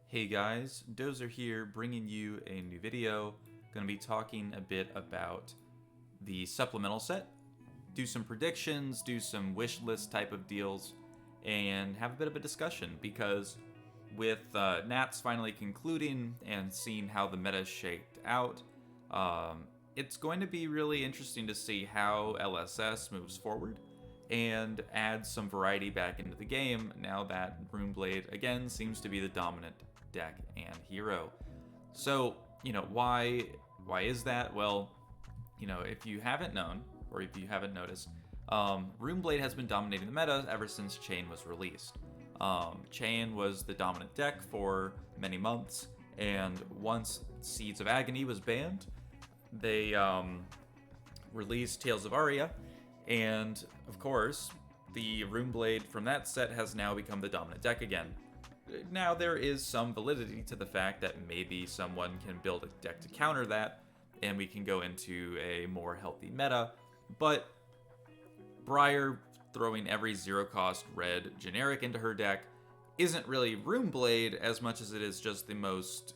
Hey guys, Dozer here bringing you a new video. Going to be talking a bit about the supplemental set, do some predictions, do some wish list type of deals, and have a bit of a discussion because with Nats finally concluding and seeing how the meta shaked out, it's going to be really interesting to see how LSS moves forward and add some variety back into the game now that Runeblade again seems to be the dominant deck and hero. So, why is that? Well, if you haven't known or if you haven't noticed, Runeblade has been dominating the meta ever since Chain was released. Chain was the dominant deck for many months, and once Seeds of Agony was banned, they released Tales of Aria, and of course, the Runeblade from that set has now become the dominant deck again. Now, there is some validity to the fact that maybe someone can build a deck to counter that, and we can go into a more healthy meta, but Briar throwing every zero-cost red generic into her deck isn't really Runeblade as much as it is just the most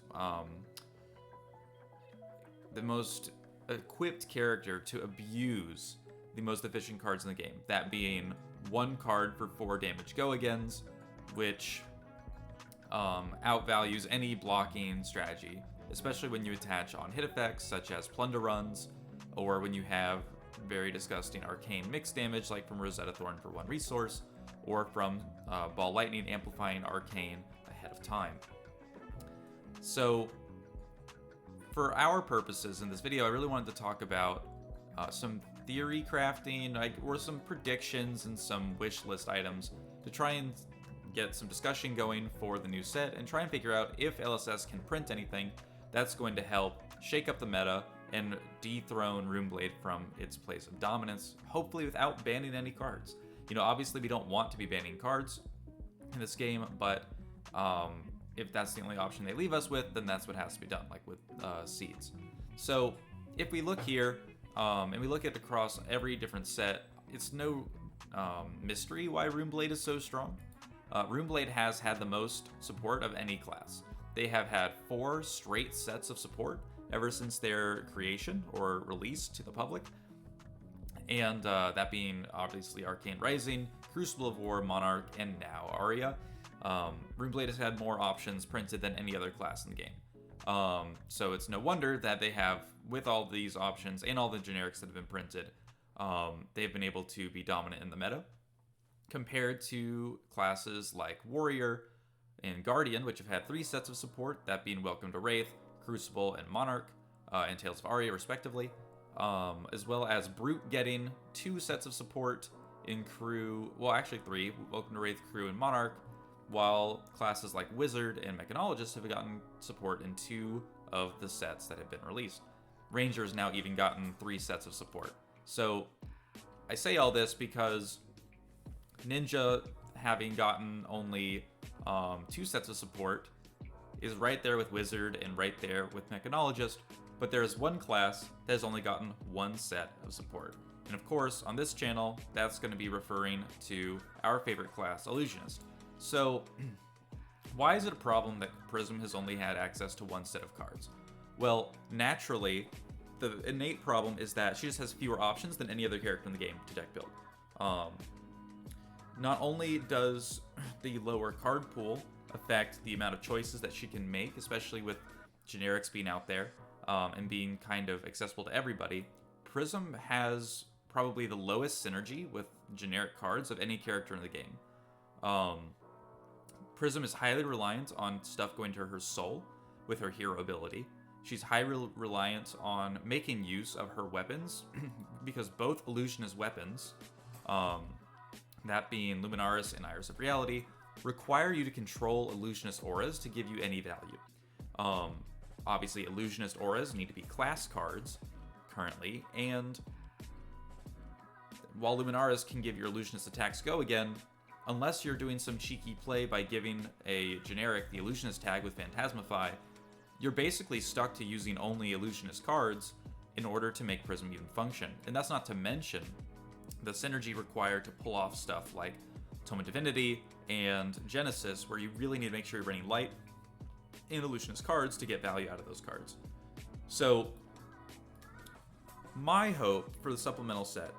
equipped character to abuse the most efficient cards in the game, that being one card for 4 damage go-agains, which outvalues any blocking strategy, especially when you attach on hit effects such as plunder runs, or when you have very disgusting arcane mix damage like from Rosetta Thorn for 1 resource, or from Ball Lightning amplifying arcane ahead of time. So for our purposes in this video, I really wanted to talk about some theory crafting, or some predictions and some wish list items to try and get some discussion going for the new set and try and figure out if LSS can print anything that's going to help shake up the meta and dethrone Runeblade from its place of dominance, hopefully without banning any cards. Obviously we don't want to be banning cards in this game, but if that's the only option they leave us with, then that's what has to be done, like with Seeds. So if we look here, and we look at across every different set, it's no mystery why Runeblade is so strong. Runeblade has had the most support of any class. They have had 4 straight sets of support ever since their creation or release to the public. And that being obviously Arcane Rising, Crucible of War, Monarch, and now Aria. Runeblade has had more options printed than any other class in the game. So it's no wonder that they have, with all these options and all the generics that have been printed, they've been able to be dominant in the meta, compared to classes like Warrior and Guardian, which have had 3 sets of support, that being Welcome to Wraith, Crucible, and Monarch, and Tales of Aria, respectively, as well as Brute getting 2 sets of support in Crew, well, actually 3, Welcome to Wraith, Crew, and Monarch, while classes like Wizard and Mechanologist have gotten support in 2 of the sets that have been released. Ranger's now even gotten 3 sets of support. So I say all this because Ninja, having gotten only 2 sets of support, is right there with Wizard and right there with Mechanologist, but there's one class that has only gotten 1 set of support. And of course, on this channel, that's going to be referring to our favorite class, Illusionist. So why is it a problem that Prism has only had access to 1 set of cards? Well, naturally, the innate problem is that she just has fewer options than any other character in the game to deck build. Not only does the lower card pool affect the amount of choices that she can make, especially with generics being out there and being kind of accessible to everybody, Prism has probably the lowest synergy with generic cards of any character in the game. Prism is highly reliant on stuff going to her soul with her hero ability. She's highly reliant on making use of her weapons, because both Illusionist weapons, that being Luminaris and Iris of Reality, require you to control Illusionist auras to give you any value. Obviously, Illusionist auras need to be class cards currently, and while Luminaris can give your Illusionist attacks go again, unless you're doing some cheeky play by giving a generic the Illusionist tag with Phantasmify, you're basically stuck to using only Illusionist cards in order to make Prism even function. And that's not to mention the synergy required to pull off stuff like Tome of Divinity and Genesis, where you really need to make sure you're running light and illusionist cards to get value out of those cards. So my hope for the supplemental set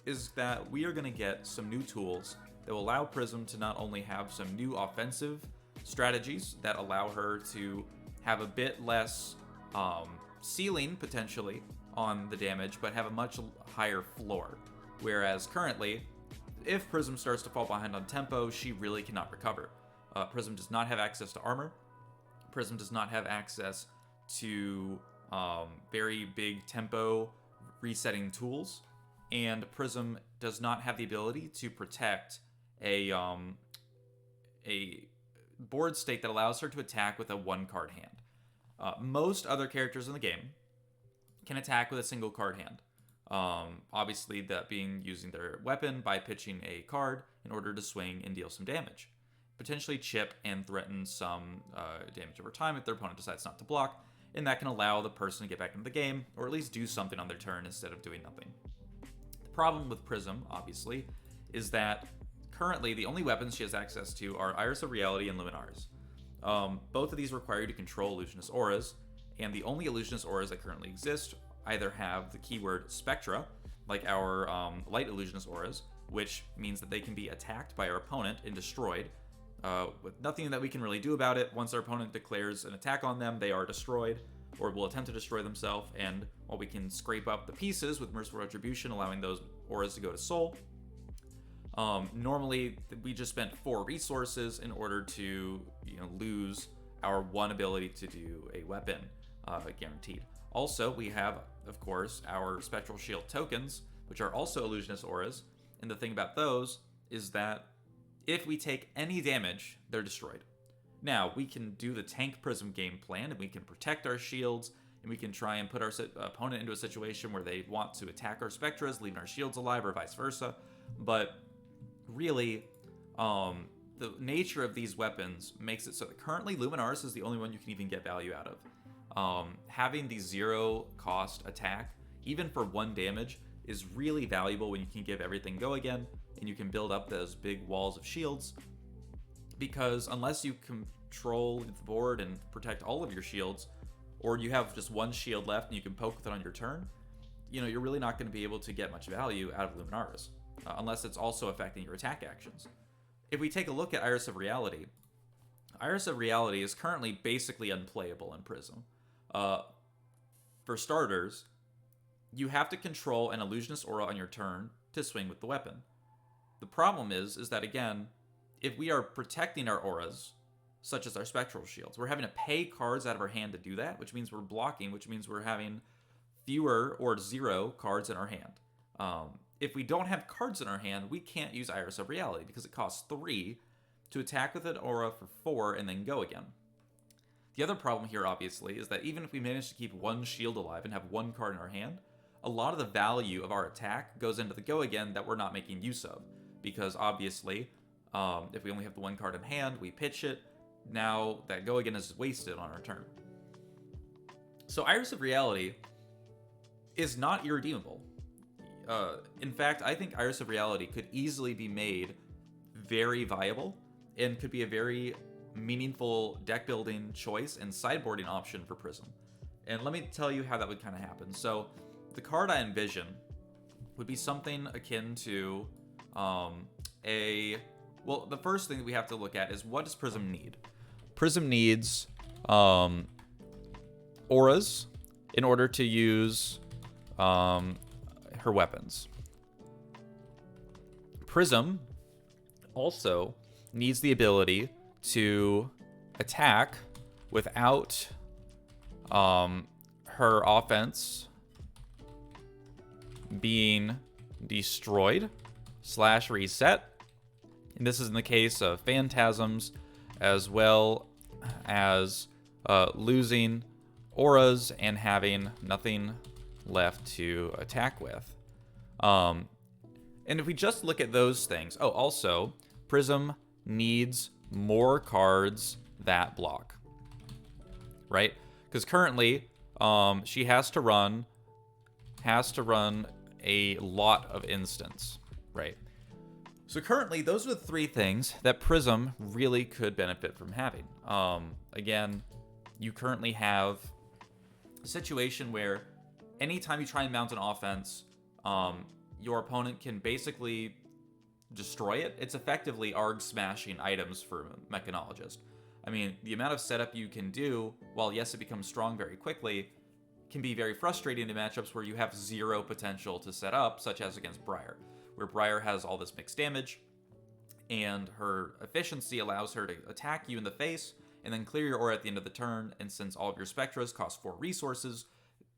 is that we are going to get some new tools that will allow Prism to not only have some new offensive strategies that allow her to have a bit less ceiling potentially on the damage, but have a much higher floor. Whereas currently, if Prism starts to fall behind on tempo, she really cannot recover. Prism does not have access to armor. Prism does not have access to very big tempo resetting tools. And Prism does not have the ability to protect a board state that allows her to attack with a 1-card hand. Most other characters in the game can attack with a single card hand. Obviously, that being using their weapon by pitching a card in order to swing and deal some damage. Potentially chip and threaten some damage over time if their opponent decides not to block, and that can allow the person to get back into the game, or at least do something on their turn instead of doing nothing. The problem with Prism, obviously, is that currently the only weapons she has access to are Iris of Reality and Luminaris. Both of these require you to control illusionist auras, and the only illusionist auras that currently exist either have the keyword Spectra, like our light illusionist auras, which means that they can be attacked by our opponent and destroyed, with nothing that we can really do about it. Once our opponent declares an attack on them, they are destroyed, or will attempt to destroy themselves, and while we can scrape up the pieces with Merciful Retribution, allowing those auras to go to Soul, normally we just spent 4 resources in order to lose our 1 ability to do a weapon, guaranteed. Also, we have, of course, our Spectral Shield tokens, which are also illusionist auras, and the thing about those is that if we take any damage, they're destroyed. Now, we can do the tank Prism game plan, and we can protect our shields, and we can try and put our opponent into a situation where they want to attack our Spectras, leaving our shields alive, or vice versa. But really, the nature of these weapons makes it so that currently Luminaris is the only one you can even get value out of. Having the 0-cost attack, even for 1 damage, is really valuable when you can give everything go again, and you can build up those big walls of shields, because unless you control the board and protect all of your shields, or you have just 1 shield left and you can poke with it on your turn, you're really not going to be able to get much value out of Luminaris, unless it's also affecting your attack actions. If we take a look at Iris of Reality is currently basically unplayable in Prism. For starters, you have to control an illusionist aura on your turn to swing with the weapon. The problem is that, again, if we are protecting our auras, such as our Spectral Shields, we're having to pay cards out of our hand to do that, which means we're blocking, which means we're having fewer or 0 cards in our hand. If we don't have cards in our hand, we can't use Iris of Reality because it costs 3 to attack with an aura for 4 and then go again. The other problem here, obviously, is that even if we manage to keep 1 shield alive and have 1 card in our hand, a lot of the value of our attack goes into the go again that we're not making use of. Because obviously, if we only have the 1 card in hand, we pitch it, now that go again is wasted on our turn. So Iris of Reality is not irredeemable. In fact, I think Iris of Reality could easily be made very viable and could be a very meaningful deck building choice and sideboarding option for Prism. And let me tell you how that would kind of happen. So the card I envision would be something akin to well, the first thing that we have to look at is, what does Prism need? Prism needs auras in order to use her weapons. Prism also needs the ability to attack without her offense being destroyed / reset. And this is in the case of phantasms, as well as losing auras and having nothing left to attack with. And if we just look at those things, also Prism needs more cards that block, right? Because currently she has to run a lot of instants, right? So currently, those are the 3 things that Prism really could benefit from having. Again, you currently have a situation where anytime you try and mount an offense, your opponent can basically destroy it. It's effectively ARG smashing items for Mechanologist. I mean, the amount of setup you can do, while yes, it becomes strong very quickly, can be very frustrating in matchups where you have zero potential to set up, such as against Briar, where Briar has all this mixed damage, and her efficiency allows her to attack you in the face, and then clear your aura at the end of the turn, and since all of your Spectras cost 4 resources,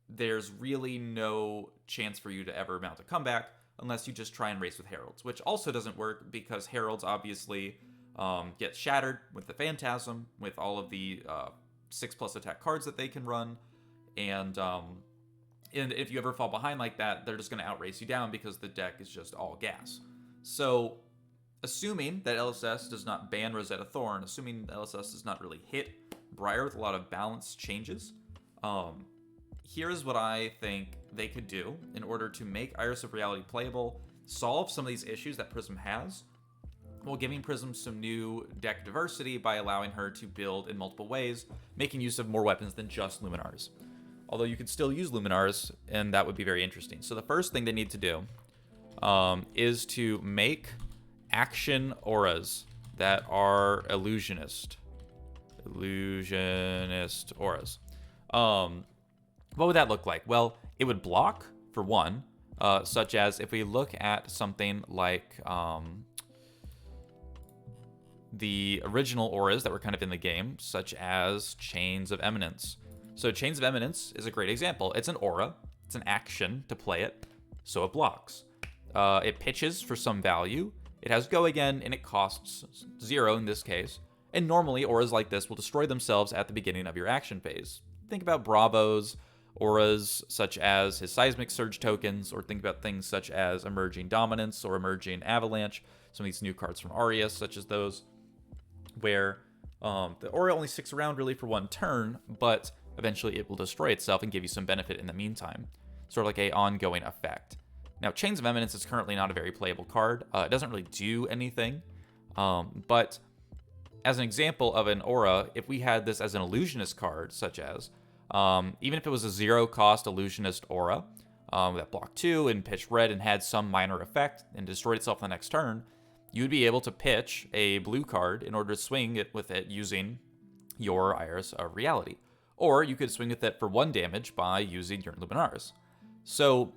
there's really no chance for you to ever mount a comeback, unless you just try and race with Heralds, which also doesn't work because Heralds obviously get shattered with the Phantasm, with all of the 6+ attack cards that they can run, and if you ever fall behind like that, they're just going to outrace you down because the deck is just all gas. So, assuming that LSS does not ban Rosetta Thorn, assuming LSS does not really hit Briar with a lot of balance changes, here's what I think they could do in order to make Iris of Reality playable, solve some of these issues that Prism has, while giving Prism some new deck diversity by allowing her to build in multiple ways, making use of more weapons than just Luminars. Although you could still use Luminars, and that would be very interesting. So the first thing they need to do is to make action auras that are illusionist auras. What would that look like? Well, it would block, for one, such as if we look at something like the original auras that were kind of in the game, such as Chains of Eminence. So Chains of Eminence is a great example. It's an aura, it's an action to play it, so it blocks. It pitches for some value, it has go again, and it costs 0 in this case. And normally auras like this will destroy themselves at the beginning of your action phase. Think about Bravo's auras such as his Seismic Surge tokens, or think about things such as Emerging Dominance or Emerging Avalanche, some of these new cards from Arias, such as those, where the aura only sticks around really for one turn, but eventually it will destroy itself and give you some benefit in the meantime. Sort of like a ongoing effect. Now, Chains of Eminence is currently not a very playable card. It doesn't really do anything, but as an example of an aura, if we had this as an illusionist card, such as, even if it was a 0-cost illusionist aura that blocked 2 and pitched red and had some minor effect and destroyed itself the next turn, you would be able to pitch a blue card in order to swing it with it using your Iris of Reality. Or you could swing with it for 1 damage by using your Luminaris. So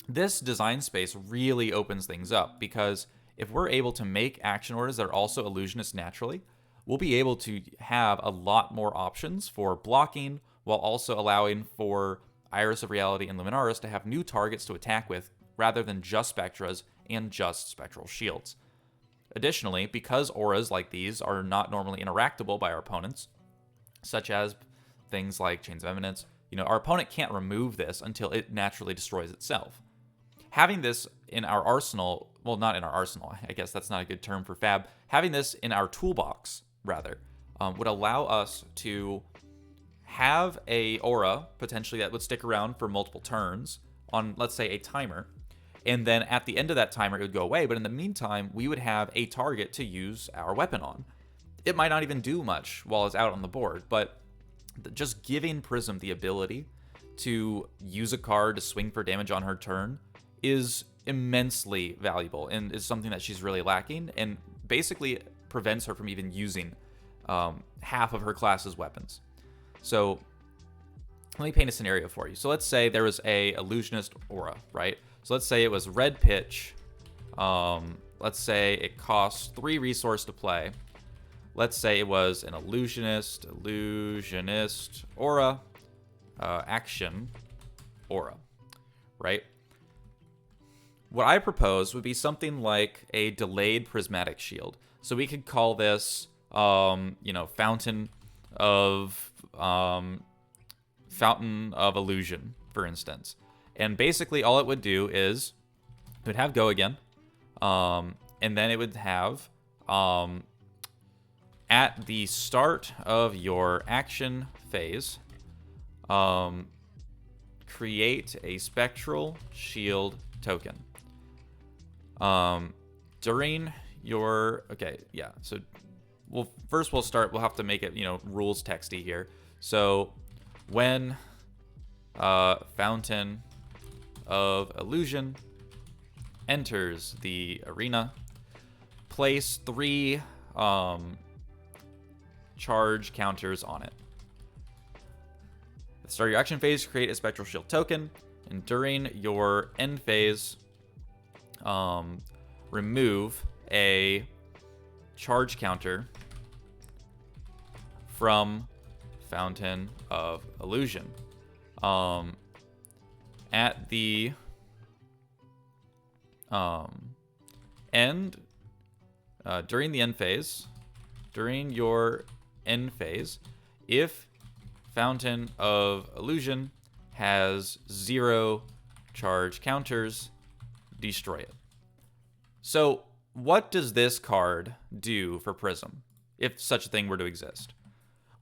this design space really opens things up, because if we're able to make action orders that are also illusionist naturally, we'll be able to have a lot more options for blocking, while also allowing for Iris of Reality and Luminaris to have new targets to attack with, rather than just Spectras and just Spectral Shields. Additionally, because auras like these are not normally interactable by our opponents, such as things like Chains of Eminence, our opponent can't remove this until it naturally destroys itself. Having this in our arsenal, well, not in our arsenal, I guess that's not a good term for Fab, having this in our toolbox, rather, would allow us to have a aura, potentially, that would stick around for multiple turns on, let's say, a timer, and then at the end of that timer, it would go away, but in the meantime, we would have a target to use our weapon on. It might not even do much while it's out on the board, but just giving Prism the ability to use a card to swing for damage on her turn is immensely valuable, and is something that she's really lacking, and basically prevents her from even using half of her class's weapons. So let me paint a scenario for you. So let's say there was a illusionist aura, right? So let's say it was red pitch. Let's say it costs 3 resource to play. Let's say it was an illusionist aura, action aura, right? What I propose would be something like a delayed prismatic shield. So we could call this, Fountain of Illusion, for instance. And basically all it would do is it would have go again, and then it would have at the start of your action phase, create a spectral shield token. During your, so well, first we'll have to make it, rules texty here. So when Fountain of Illusion enters the arena, place 3 charge counters on it. At the start of your action phase, create a Spectral Shield token, and during your end phase, remove a charge counter from Fountain of Illusion. At the end, during the end phase, during your end phase, if Fountain of Illusion has 0 charge counters, destroy it. So what does this card do for Prism, if such a thing were to exist?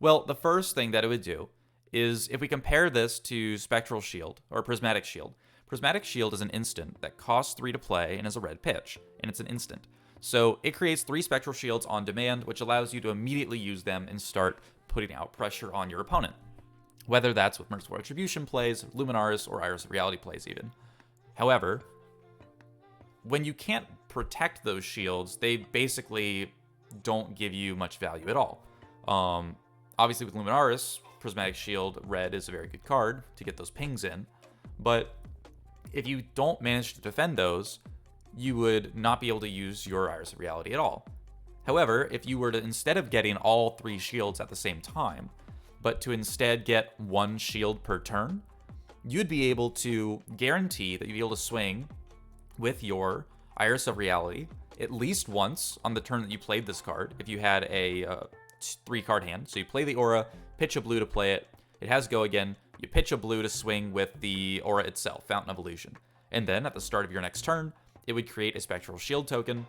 Well, the first thing that it would do is, if we compare this to Spectral Shield or Prismatic Shield, Prismatic Shield is an instant that costs 3 to play and is a red pitch, and it's an instant. So it creates 3 Spectral Shields on demand, which allows you to immediately use them and start putting out pressure on your opponent. Whether that's with Merciful Retribution plays, Luminaris, or Iris of Reality plays even. However, when you can't protect those shields, they basically don't give you much value at all. Obviously with Luminaris, Prismatic Shield red is a very good card to get those pings in, but if you don't manage to defend those, you would not be able to use your Iris of Reality at all. However, if you were to, instead of getting all 3 shields at the same time, but to instead get 1 shield per turn, you'd be able to guarantee that you'd be able to swing with your Iris of Reality at least once on the turn that you played this card, if you had a 3-card hand. So you play the aura, pitch a blue to play it, it has go again, you pitch a blue to swing with the aura itself, Fountain of Illusion. And then at the start of your next turn, it would create a Spectral Shield token,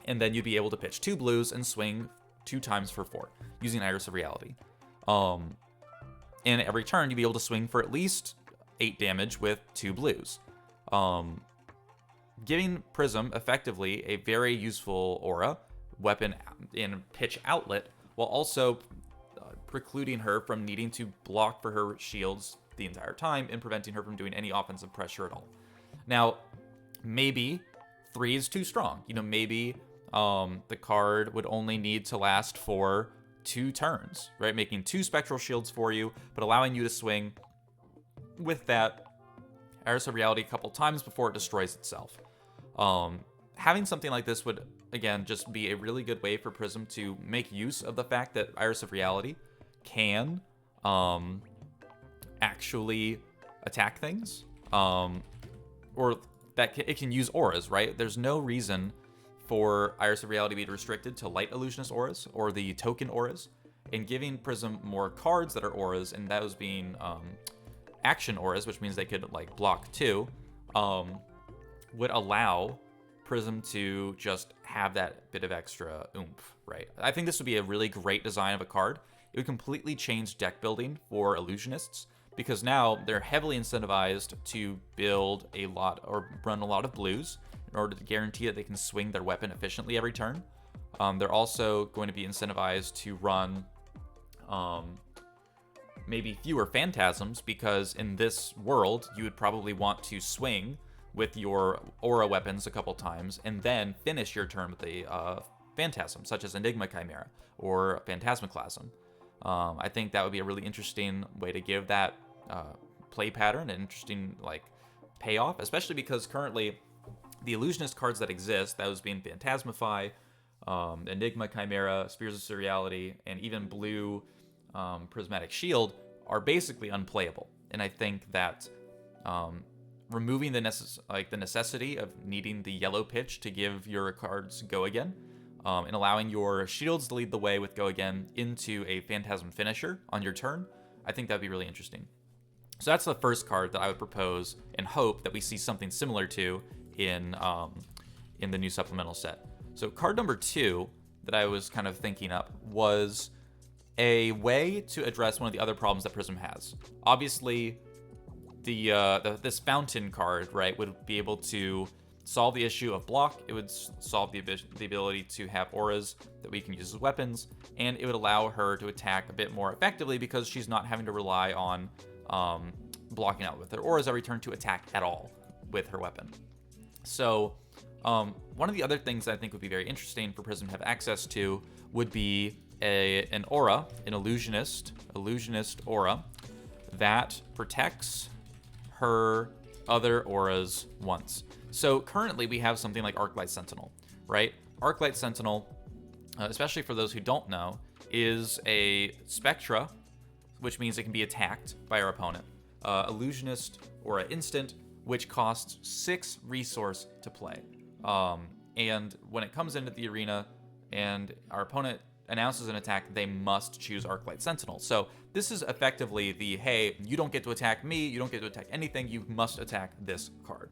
and then you'd be able to pitch 2 blues and swing 2 times for 4, using Iris of Reality. And every turn, you'd be able to swing for at least 8 damage with 2 blues. Giving Prism effectively a very useful aura, weapon, and pitch outlet, while also precluding her from needing to block for her shields the entire time and preventing her from doing any offensive pressure at all. Now, maybe 3 is too strong. Maybe the card would only need to last for 2 turns, right? Making 2 Spectral Shields for you, but allowing you to swing with that Iris of Reality a couple times before it destroys itself. Having something like this would, again, just be a really good way for Prism to make use of the fact that Iris of Reality can actually attack things, or that it can use auras, right? There's no reason for Iris of Reality to be restricted to light illusionist auras or the token auras, and giving Prism more cards that are auras, and those being action auras, which means they could like block 2, would allow Prism to just have that bit of extra oomph, right? I think this would be a really great design of a card. It would completely change deck building for illusionists, because now they're heavily incentivized to build a lot or run a lot of blues in order to guarantee that they can swing their weapon efficiently every turn. They're also going to be incentivized to run maybe fewer phantasms, because in this world, you would probably want to swing with your aura weapons a couple times and then finish your turn with a phantasm, such as Enigma Chimera or Phantasmaclasm. I think that would be a really interesting way to give that play pattern an interesting payoff, especially because currently the illusionist cards that exist, those being Phantasmify, Enigma Chimera, Spears of Surreality, and even blue Prismatic Shield, are basically unplayable. And I think that removing the necessity of needing the yellow pitch to give your cards go again, and allowing your shields to lead the way with go again into a Phantasm finisher on your turn, I think that'd be really interesting. So that's the first card that I would propose and hope that we see something similar to in the new supplemental set. So card number 2 that I was kind of thinking up was a way to address one of the other problems that Prism has. Obviously, this fountain card, right, would be able to solve the issue of block. It would solve the ability to have auras that we can use as weapons, and it would allow her to attack a bit more effectively because she's not having to rely on blocking out with her auras every turn to attack at all with her weapon. So one of the other things that I think would be very interesting for Prism to have access to would be an aura, an illusionist aura that protects her other auras once. So currently we have something like Arclight Sentinel, right? Arclight Sentinel, especially for those who don't know, is a Spectra, which means it can be attacked by our opponent. Illusionist Aura instant, which costs 6 resource to play. And when it comes into the arena and our opponent announces an attack, they must choose Arclight Sentinel. So this is effectively the, hey, you don't get to attack me, you don't get to attack anything, you must attack this card.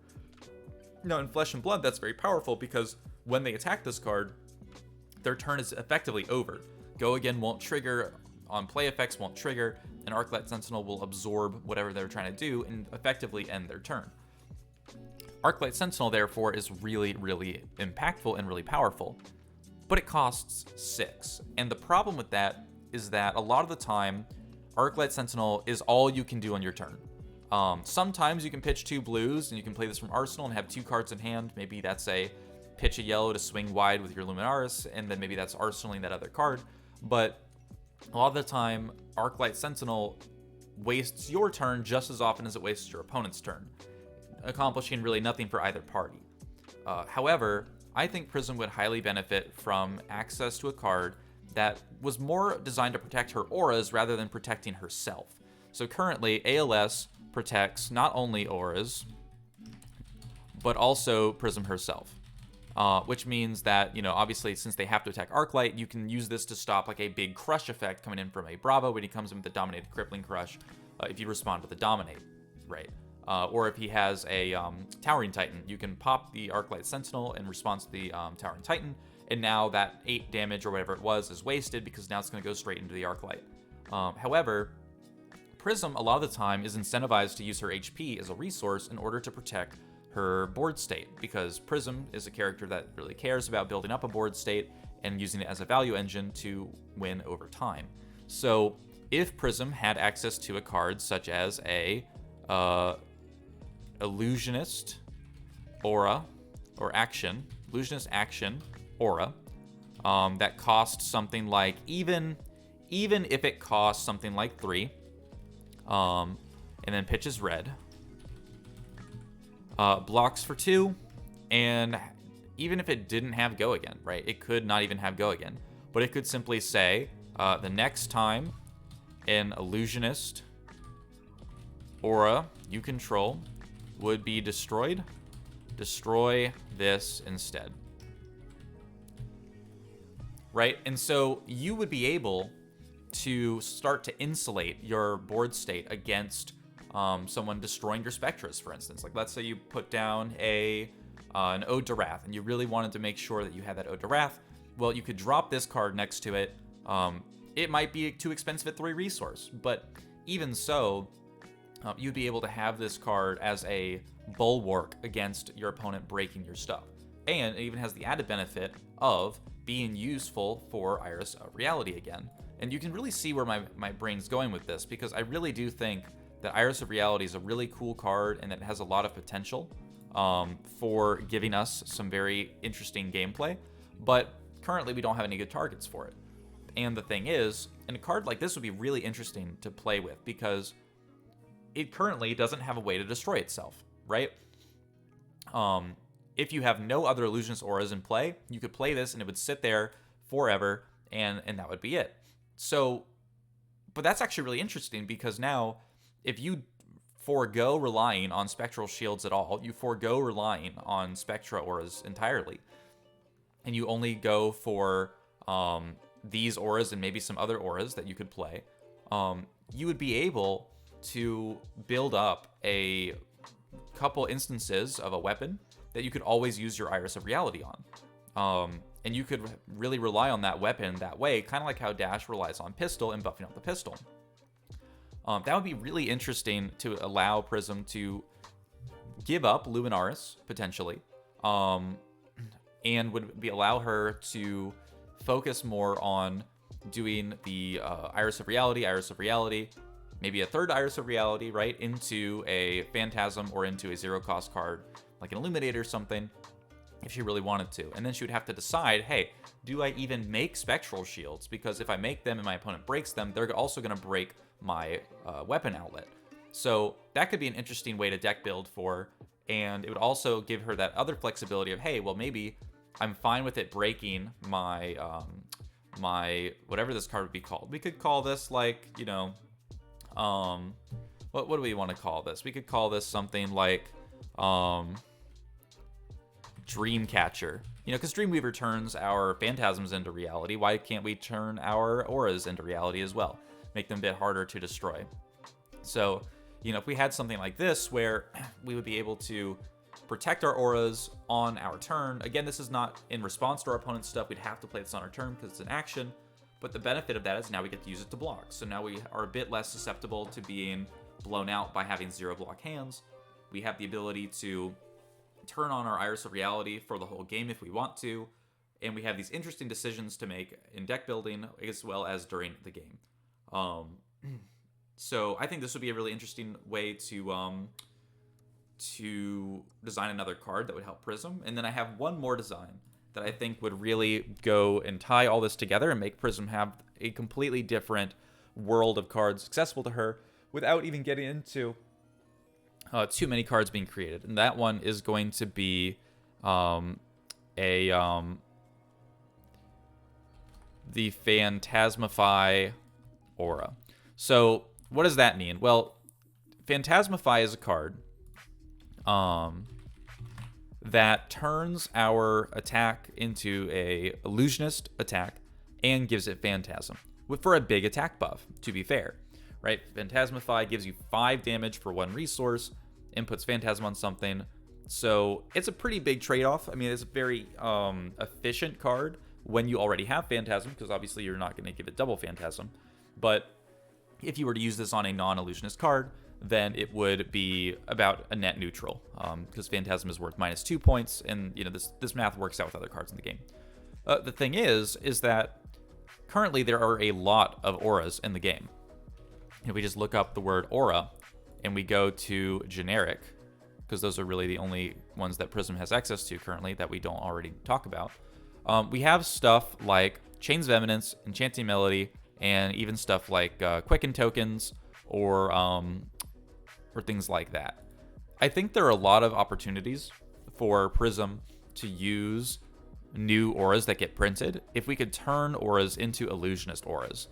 Now in Flesh and Blood, that's very powerful because when they attack this card, their turn is effectively over. Go Again won't trigger, on play effects won't trigger, and Arclight Sentinel will absorb whatever they're trying to do and effectively end their turn. Arclight Sentinel, therefore, is really, really impactful and really powerful, but it costs 6. And the problem with that is that a lot of the time, Arclight Sentinel is all you can do on your turn. Sometimes you can pitch 2 blues and you can play this from Arsenal and have 2 cards in hand. Maybe that's a pitch a yellow to swing wide with your Luminaris, and then maybe that's arsenaling that other card. But a lot of the time, Arclight Sentinel wastes your turn just as often as it wastes your opponent's turn, accomplishing really nothing for either party. However, I think Prism would highly benefit from access to a card that was more designed to protect her auras rather than protecting herself. So currently, ALS protects not only auras, but also Prism herself. Which means that, obviously, since they have to attack Arclight, you can use this to stop like a big crush effect coming in from a Bravo when he comes in with the Dominated Crippling Crush, if you respond to the Dominate, right? Or if he has a Towering Titan, you can pop the Arclight Sentinel in response to the Towering Titan, and now that 8 damage or whatever it was is wasted because now it's going to go straight into the Arclight. However, Prism, a lot of the time, is incentivized to use her HP as a resource in order to protect her board state, because Prism is a character that really cares about building up a board state and using it as a value engine to win over time. So if Prism had access to a card such as a Illusionist Aura or Action, Illusionist Action Aura, that costs something like, even if it costs something like 3, and then pitches red, blocks for 2, and even if it didn't have Go Again, right? It could not even have Go Again, but it could simply say, the next time an Illusionist Aura you control would be destroyed, destroy this instead. Right? And so you would be able to start to insulate your board state against someone destroying your Spectras, for instance. Like, let's say you put down an Ode to Wrath, and you really wanted to make sure that you had that Ode to Wrath. Well, you could drop this card next to it. It might be too expensive at 3 resource, but even so, you'd be able to have this card as a bulwark against your opponent breaking your stuff. And it even has the added benefit of being useful for Iris of Reality again. And you can really see where my brain's going with this, because I really do think that Iris of Reality is a really cool card and it has a lot of potential for giving us some very interesting gameplay, but currently we don't have any good targets for it. And the thing is, and a card like this would be really interesting to play with because it currently doesn't have a way to destroy itself, right? If you have no other Illusionist Auras in play, you could play this and it would sit there forever, and that would be it. So, but that's actually really interesting because now, if you forego relying on Spectral Shields at all, you forego relying on Spectra Auras entirely, and you only go for these auras and maybe some other auras that you could play, you would be able to build up a couple instances of a weapon that you could always use your Iris of Reality on. And you could really rely on that weapon that way, kind of like how Dash relies on Pistol and buffing up the Pistol. That would be really interesting to allow Prism to give up Luminaris, potentially, and would allow her to focus more on doing the Iris of Reality, maybe a third Iris of Reality, right, into a Phantasm or into a zero-cost card, like an Illuminator or something, if she really wanted to. And then she would have to decide, hey, do I even make Spectral Shields? Because if I make them and my opponent breaks them, they're also going to break my weapon outlet. So that could be an interesting way to deck build for, and it would also give her that other flexibility of, hey, well, maybe I'm fine with it breaking my, my whatever this card would be called. We could call this, like, you know, what do we want to call this? We could call this something like Dreamcatcher. You know, because Dreamweaver turns our Phantasms into reality. Why can't we turn our auras into reality as well? Make them a bit harder to destroy. So, you know, if we had something like this where we would be able to protect our auras on our turn. Again, this is not in response to our opponent's stuff. We'd have to play this on our turn because it's an action. But the benefit of that is now we get to use it to block. So now we are a bit less susceptible to being blown out by having zero block hands. We have the ability to turn on our Iris of Reality for the whole game if we want to. And we have these interesting decisions to make in deck building as well as during the game. So I think this would be a really interesting way to design another card that would help Prism. And then I have one more design that I think would really go and tie all this together and make Prism have a completely different world of cards accessible to her without even getting into too many cards being created. And that one is going to be the Phantasmify aura. So what does that mean? Well, Phantasmify is a card that turns our attack into a illusionist attack and gives it Phantasm for a big attack buff, to be fair, right? Phantasmify gives you 5 damage for 1 resource and puts Phantasm on something. So it's a pretty big trade-off. I mean, it's a very efficient card when you already have Phantasm, because obviously you're not going to give it double Phantasm. But if you were to use this on a non-illusionist card, then it would be about a net neutral, because Phantasm is worth -2 points, and you know this math works out with other cards in the game. The thing is that currently there are a lot of auras in the game. If we just look up the word aura, and we go to generic, because those are really the only ones that Prism has access to currently that we don't already talk about. We have stuff like Chains of Eminence, Enchanting Melody, and even stuff like Quicken Tokens or things like that. I think there are a lot of opportunities for Prism to use new auras that get printed if we could turn auras into illusionist auras.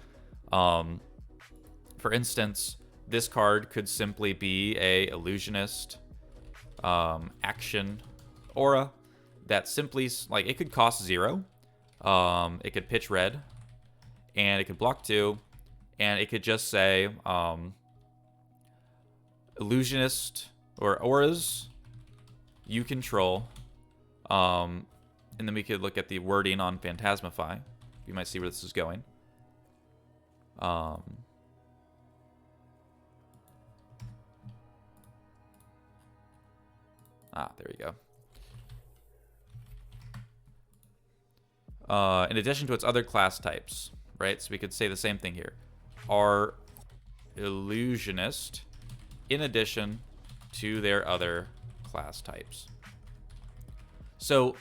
For instance, this card could simply be a illusionist action aura that simply, like, it could cost 0. It could pitch red, and it could block 2, and it could just say illusionist or auras you control, and then we could look at the wording on Phantasmify. You might see where this is going. There we go. In addition to its other class types, right? So we could say the same thing here. Are illusionist in addition to their other class types. So,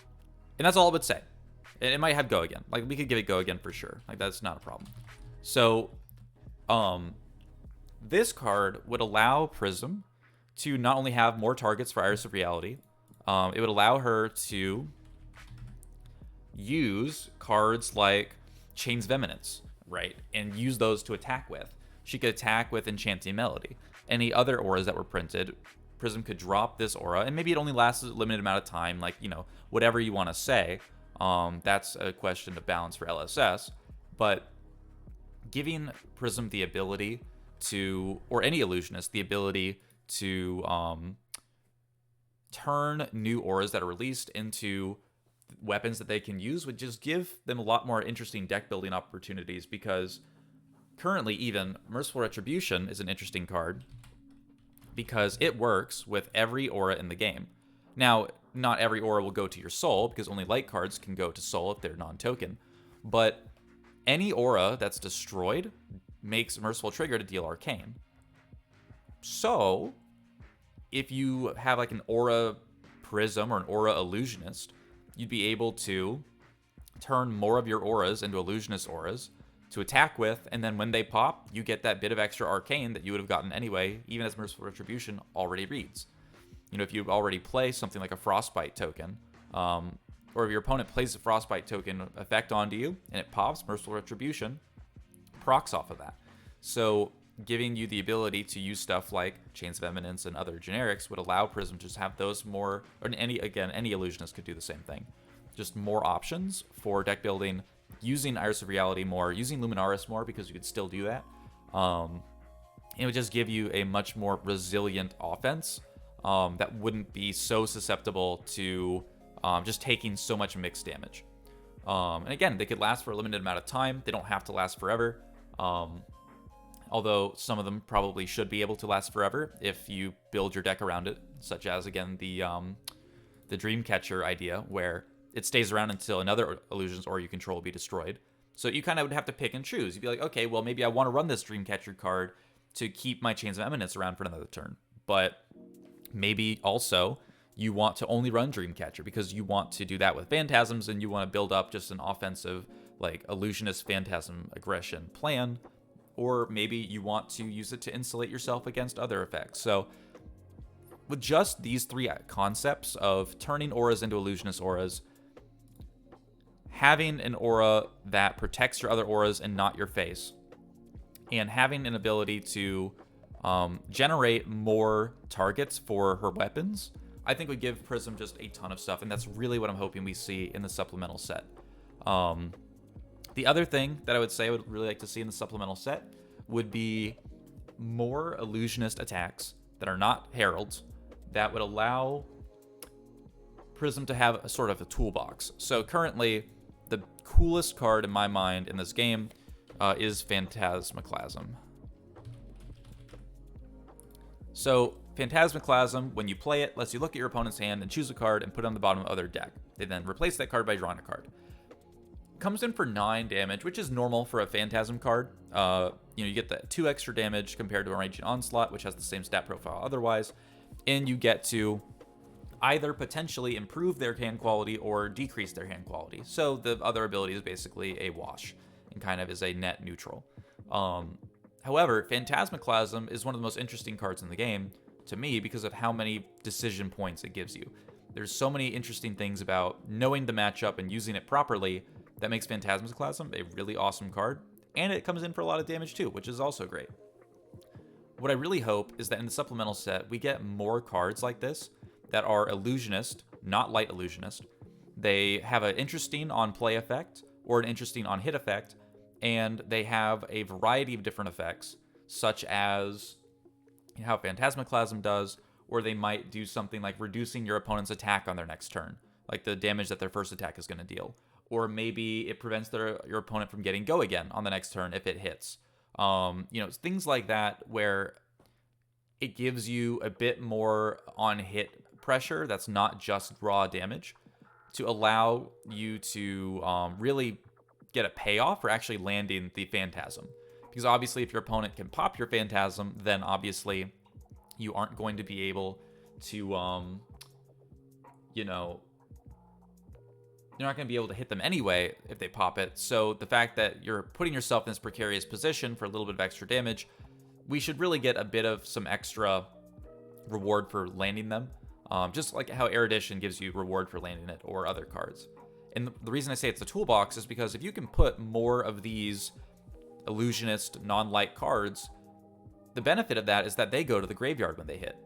and that's all it would say. And it might have go again. Like, we could give it go again for sure. Like, that's not a problem. So, this card would allow Prism to not only have more targets for Iris of Reality, it would allow her to use cards like Chains of Eminence, right? And use those to attack with. She could attack with Enchanting Melody. Any other auras that were printed, Prism could drop this aura, and maybe it only lasts a limited amount of time, like, you know, whatever you want to say. That's a question of balance for LSS. But giving Prism the ability to, or any illusionist, the ability to turn new auras that are released into weapons that they can use would just give them a lot more interesting deck building opportunities, because currently even Merciful Retribution is an interesting card because it works with every aura in the game. Now, not every aura will go to your soul, because only light cards can go to soul if they're non-token. But any aura that's destroyed makes Merciful Trigger to deal arcane. So if you have like an aura Prism or an aura illusionist, you'd be able to turn more of your auras into illusionist auras to attack with, and then when they pop, you get that bit of extra arcane that you would have gotten anyway, even as Merciful Retribution already reads. You know, if you already play something like a Frostbite token, or if your opponent plays a Frostbite token effect onto you and it pops, Merciful Retribution procs off of that. So giving you the ability to use stuff like Chains of Eminence and other generics would allow Prism to just have those more, or any illusionist could do the same thing. Just more options for deck building, using Iris of Reality more, using Luminaris more, because you could still do that. It would just give you a much more resilient offense that wouldn't be so susceptible to just taking so much mixed damage. And again, they could last for a limited amount of time. They don't have to last forever. Although some of them probably should be able to last forever if you build your deck around it, such as, again, the Dreamcatcher idea, where it stays around until another illusions or you control will be destroyed. So you kind of would have to pick and choose. You'd be like, okay, well, maybe I want to run this Dreamcatcher card to keep my Chains of Eminence around for another turn. But maybe also you want to only run Dreamcatcher because you want to do that with Phantasms and you want to build up just an offensive, like, illusionist Phantasm aggression plan. Or maybe you want to use it to insulate yourself against other effects. So with just these three concepts of turning auras into illusionist auras, having an aura that protects your other auras and not your face, and having an ability to generate more targets for her weapons, I think would give Prism just a ton of stuff, and that's really what I'm hoping we see in the supplemental set. The other thing that I would say I would really like to see in the supplemental set would be more illusionist attacks that are not heralds, that would allow Prism to have a sort of a toolbox. So currently, the coolest card in my mind in this game is Phantasmiclasm. So Phantasmiclasm, when you play it, lets you look at your opponent's hand and choose a card and put it on the bottom of their deck. They then replace that card by drawing a card. Comes in for 9 damage, which is normal for a Phantasm card. You get the 2 extra damage compared to a Raging Onslaught, which has the same stat profile otherwise. And you get to either potentially improve their hand quality or decrease their hand quality. So the other ability is basically a wash and kind of is a net neutral. However, Phantasmiclasm is one of the most interesting cards in the game to me because of how many decision points it gives you. There's so many interesting things about knowing the matchup and using it properly that makes Phantasmiclasm a really awesome card, and it comes in for a lot of damage too, which is also great. What I really hope is that in the supplemental set, we get more cards like this that are illusionist, not light illusionist. They have an interesting on-play effect or an interesting on-hit effect, and they have a variety of different effects, such as how Phantasmiclasm does, or they might do something like reducing your opponent's attack on their next turn, like the damage that their first attack is going to deal. Or maybe it prevents your opponent from getting go again on the next turn if it hits. Things like that where it gives you a bit more on-hit pressure that's not just raw damage to allow you to really get a payoff for actually landing the Phantasm. Because obviously if your opponent can pop your Phantasm, then obviously you aren't going to be able to, you're not going to be able to hit them anyway if they pop it. So the fact that you're putting yourself in this precarious position for a little bit of extra damage, we should really get a bit of some extra reward for landing them. Just like how Erudition gives you reward for landing it or other cards. And the reason I say it's a toolbox is because if you can put more of these illusionist non-light cards, the benefit of that is that they go to the graveyard when they hit.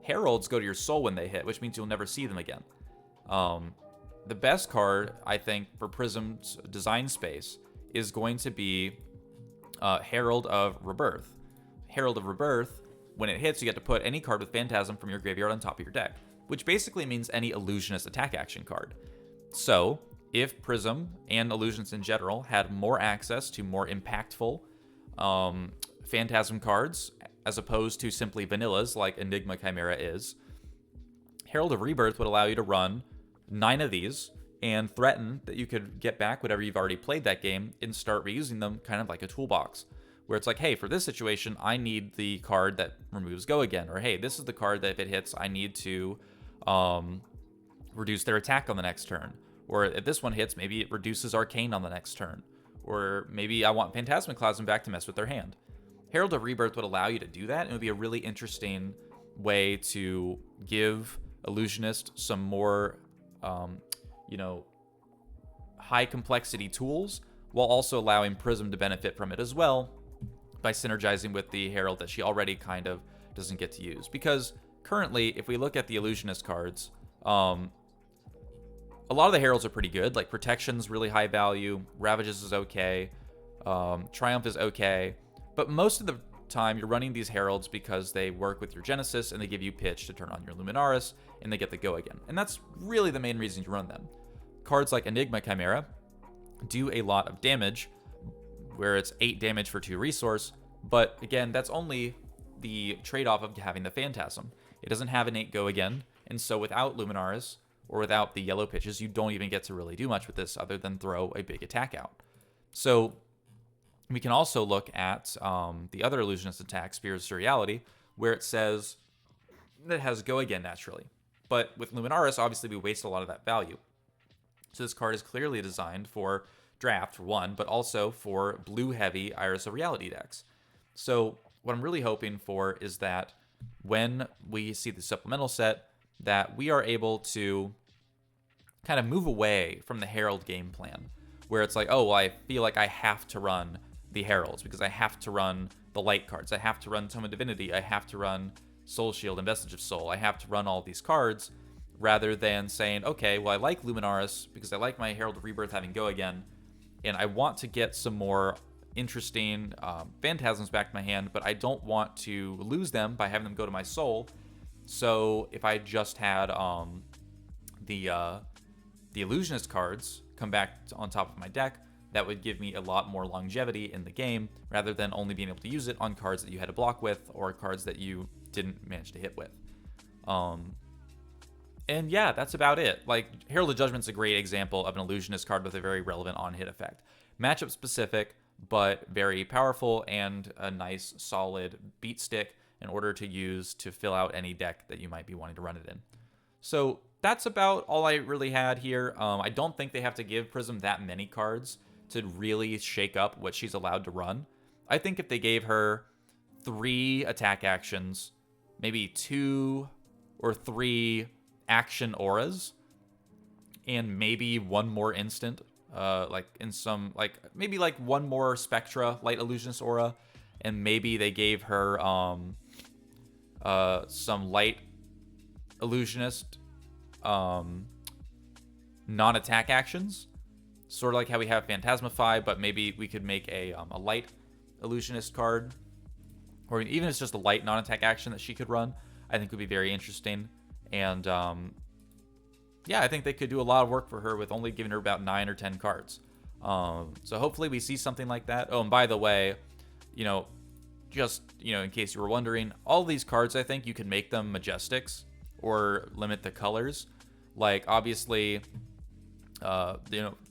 Heralds go to your soul when they hit, which means you'll never see them again. The best card, I think, for Prism's design space is going to be Herald of Rebirth. Herald of Rebirth, when it hits, you get to put any card with Phantasm from your graveyard on top of your deck, which basically means any illusionist attack action card. So, if Prism and illusions in general had more access to more impactful Phantasm cards, as opposed to simply vanillas like Enigma Chimera is, Herald of Rebirth would allow you to run 9 of these and threaten that you could get back whatever you've already played that game and start reusing them kind of like a toolbox. Where it's like, hey, for this situation, I need the card that removes Go Again. Or hey, this is the card that if it hits, I need to reduce their attack on the next turn. Or if this one hits, maybe it reduces Arcane on the next turn. Or maybe I want Phantasmify back to mess with their hand. Herald of Rebirth would allow you to do that, and it would be a really interesting way to give Illusionist some more, high complexity tools, while also allowing Prism to benefit from it as well by synergizing with the Herald that she already kind of doesn't get to use. Because currently, if we look at the Illusionist cards, a lot of the Heralds are pretty good. Like Protection's really high value, Ravages is okay, Triumph is okay, but most of the time you're running these Heralds because they work with your Genesis and they give you pitch to turn on your Luminaris and they get the Go Again. And that's really the main reason you run them. Cards like Enigma Chimera do a lot of damage, where it's 8 damage for 2 resource, but again, that's only the trade-off of having the Phantasm. It doesn't have an 8 Go Again, and so without Luminaris, or without the yellow pitches, you don't even get to really do much with this other than throw a big attack out. So we can also look at the other Illusionist attack, Spears of Reality, where it says that it has Go Again naturally. But with Luminaris, obviously we waste a lot of that value. So this card is clearly designed for draft, for one, but also for blue-heavy Iris of Reality decks. So what I'm really hoping for is that when we see the supplemental set, that we are able to kind of move away from the Herald game plan, where it's like, oh, well, I feel like I have to run the Heralds because I have to run the light cards. I have to run Tome of Divinity. I have to run Soul Shield and Vestige of Soul. I have to run all these cards, rather than saying, okay, well, I like Luminaris because I like my Herald of Rebirth having Go Again, and I want to get some more interesting Phantasms back to my hand, but I don't want to lose them by having them go to my soul. So if I just had the Illusionist cards come back on top of my deck, that would give me a lot more longevity in the game, rather than only being able to use it on cards that you had to block with, or cards that you didn't manage to hit with. And yeah, that's about it. Like, Herald of Judgment's a great example of an Illusionist card with a very relevant on-hit effect. Matchup specific, but very powerful and a nice, solid beat stick in order to use to fill out any deck that you might be wanting to run it in. So that's about all I really had here. I don't think they have to give Prism that many cards to really shake up what she's allowed to run. I think if they gave her 3 attack actions, maybe 2 or 3 action auras, and maybe 1 more instant, maybe one more Spectra Light Illusionist aura, and maybe they gave her some Light Illusionist non-attack actions, sort of like how we have Phantasmify, but maybe we could make a Light Illusionist card, or even if it's just a light non-attack action that she could run, I think would be very interesting. And yeah, I think they could do a lot of work for her with only giving her about 9 or 10 cards. So hopefully we see something like that. Oh, and by the way, in case you were wondering, all these cards, I think you can make them Majestics or limit the colors. Like, obviously,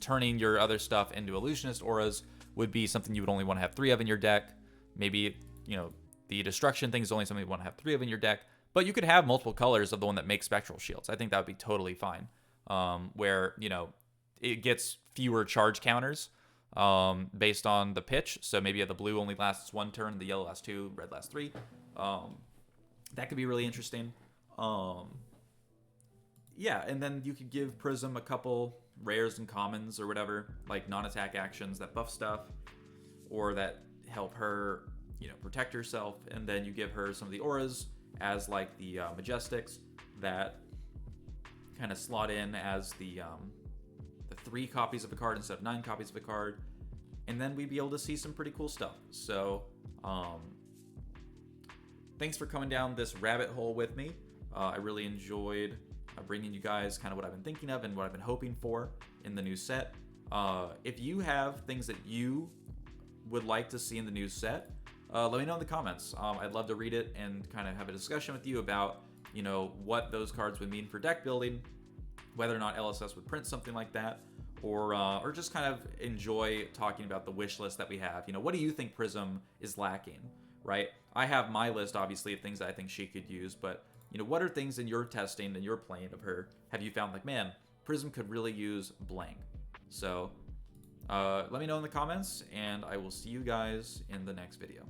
turning your other stuff into Illusionist auras would be something you would only want to have 3 of in your deck. Maybe, the Destruction thing is only something you want to have 3 of in your deck. But you could have multiple colors of the one that makes Spectral Shields. I think that would be totally fine. Where, it gets fewer charge counters based on the pitch. So maybe the blue only lasts 1 turn, the yellow lasts 2, red lasts 3. That could be really interesting. Yeah, and then you could give Prism a couple rares and commons or whatever, like non-attack actions that buff stuff or that help her, protect herself. And then you give her some of the auras as like the Majestics that kind of slot in as the 3 copies of a card instead of 9 copies of a card, and then we'd be able to see some pretty cool stuff. So thanks for coming down this rabbit hole with me. I really enjoyed bringing you guys kind of what I've been thinking of and what I've been hoping for in the new set. If you have things that you would like to see in the new set, let me know in the comments. I'd love to read it and kind of have a discussion with you about, you know, what those cards would mean for deck building, whether or not LSS would print something like that, or just kind of enjoy talking about the wish list that we have. You know, what do you think Prism is lacking, right? I have my list, obviously, of things that I think she could use, but, you know, what are things in your testing and your playing of her have you found like, man, Prism could really use blank? So let me know in the comments, and I will see you guys in the next video.